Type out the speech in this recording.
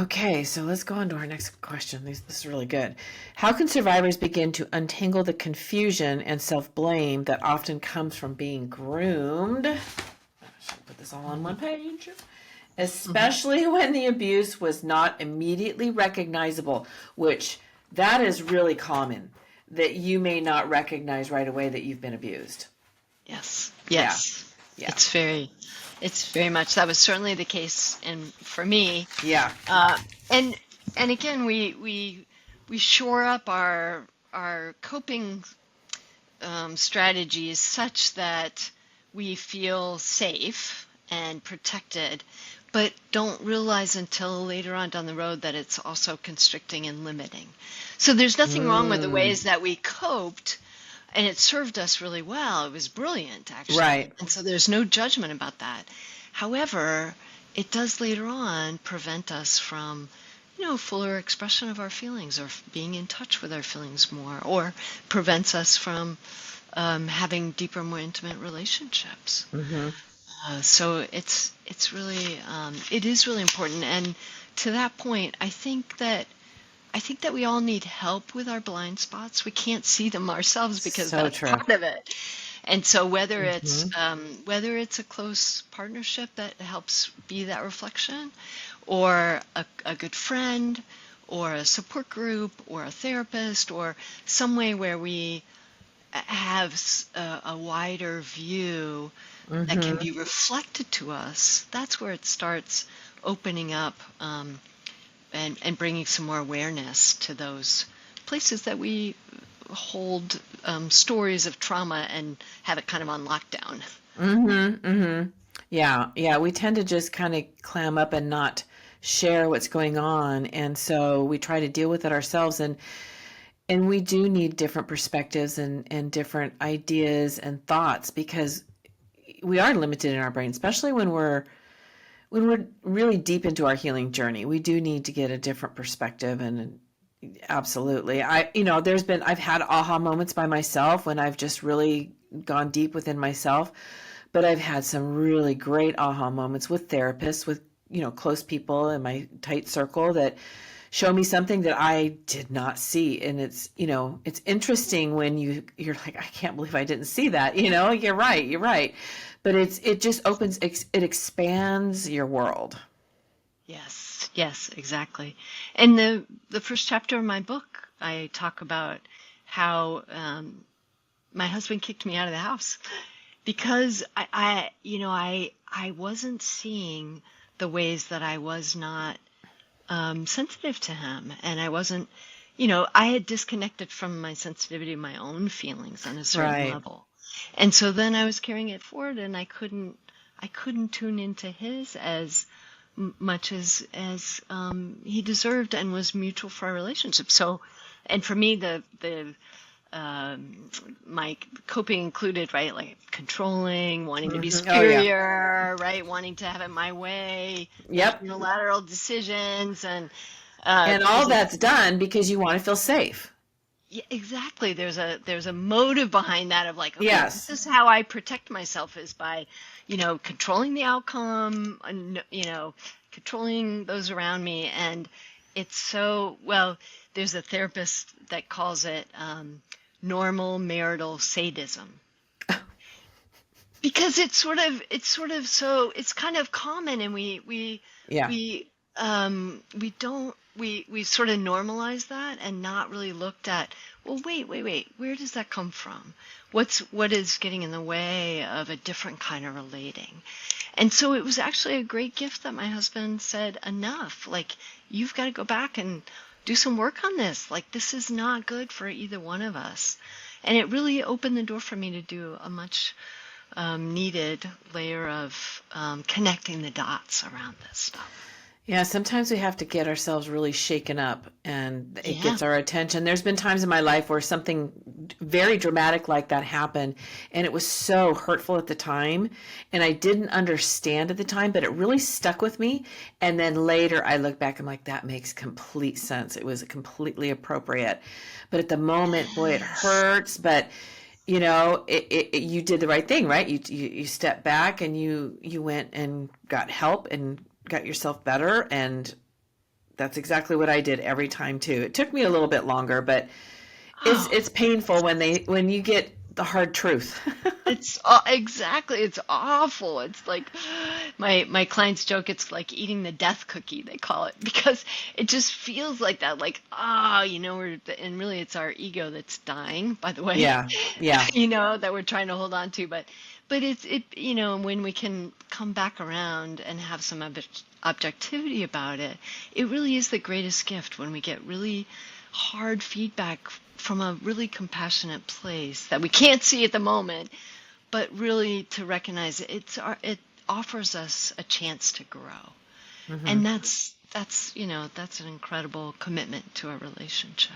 Okay, so let's go on to our next question. This is really good. How can survivors begin to untangle the confusion and self-blame that often comes from being groomed? I should put this all on one page. Especially when the abuse was not immediately recognizable, which that is really common, that you may not recognize right away that you've been abused. Yes. Yeah. Yes. Yeah. It's very much, that was certainly the case for me. Yeah. And again, we shore up our coping strategies such that we feel safe and protected, but don't realize until later on down the road that it's also constricting and limiting. So there's nothing wrong with the ways that we coped, and it served us really well. It was brilliant, actually. Right. And so there's no judgment about that. However, it does later on prevent us from, fuller expression of our feelings, or being in touch with our feelings more, or prevents us from having deeper, more intimate relationships. Mm-hmm. So it's really it is really important. And to that point, I think that we all need help with our blind spots. We can't see them ourselves because So that's true. part of it. And so whether it's a close partnership that helps be that reflection, or a good friend, or a support group, or a therapist, or some way where we have a wider view that can be reflected to us, that's where it starts opening up and bringing some more awareness to those places that we hold stories of trauma and have it kind of on lockdown. Yeah, we tend to just kind of clam up and not share what's going on, and so we try to deal with it ourselves, and we do need different perspectives and different ideas and thoughts, because we are limited in our brain, especially when we're really deep into our healing journey. We do need to get a different perspective, and absolutely. I've had aha moments by myself when I've just really gone deep within myself, but I've had some really great aha moments with therapists, with, close people in my tight circle that show me something that I did not see. And it's interesting when you're like, I can't believe I didn't see that. You're right. But it just it expands your world. Yes, exactly. And the first chapter of my book, I talk about how my husband kicked me out of the house because I wasn't seeing the ways that I was not sensitive to him, and I wasn't, I had disconnected from my sensitivity to my own feelings on a certain level, and so then I was carrying it forward, and I couldn't tune into his as much as he deserved and was mutual for our relationship. So, and for me, my coping included, right, like controlling, wanting to be superior, right, wanting to have it my way, unilateral decisions, and all that's done because you want to feel safe. Yeah, exactly. There's a motive behind that of like, okay, this is how I protect myself, is by, controlling the outcome, and, controlling those around me. And it's so, well, there's a therapist that calls it normal marital sadism. Because it's sort of so, it's kind of common, and we sort of normalize that and not really looked at, well, wait, where does that come from? What is getting in the way of a different kind of relating? And so it was actually a great gift that my husband said, enough, like, you've got to go back and do some work on this. Like, this is not good for either one of us. And it really opened the door for me to do a much needed layer of connecting the dots around this stuff. Yeah, sometimes we have to get ourselves really shaken up, and it gets our attention. There's been times in my life where something very dramatic like that happened, and it was so hurtful at the time, and I didn't understand at the time, but it really stuck with me. And then later I look back, I'm like, that makes complete sense. It was completely appropriate. But at the moment, boy, it hurts, but you did the right thing, right? You stepped back, and you went and got help and got yourself better, and That's exactly what I did every time too. It took me a little bit longer, but Oh, it's painful when you get the hard truth. it's exactly. It's awful. It's like my clients joke. It's like eating the death cookie. They call it because it just feels like that. Like and really it's our ego that's dying. By the way, Yeah. Yeah. that we're trying to hold on to. But when we can come back around and have some objectivity about it, it really is the greatest gift when we get really hard feedback from a really compassionate place that we can't see at the moment, but really to recognize it offers us a chance to grow. Hmm. And that's an incredible commitment to a relationship.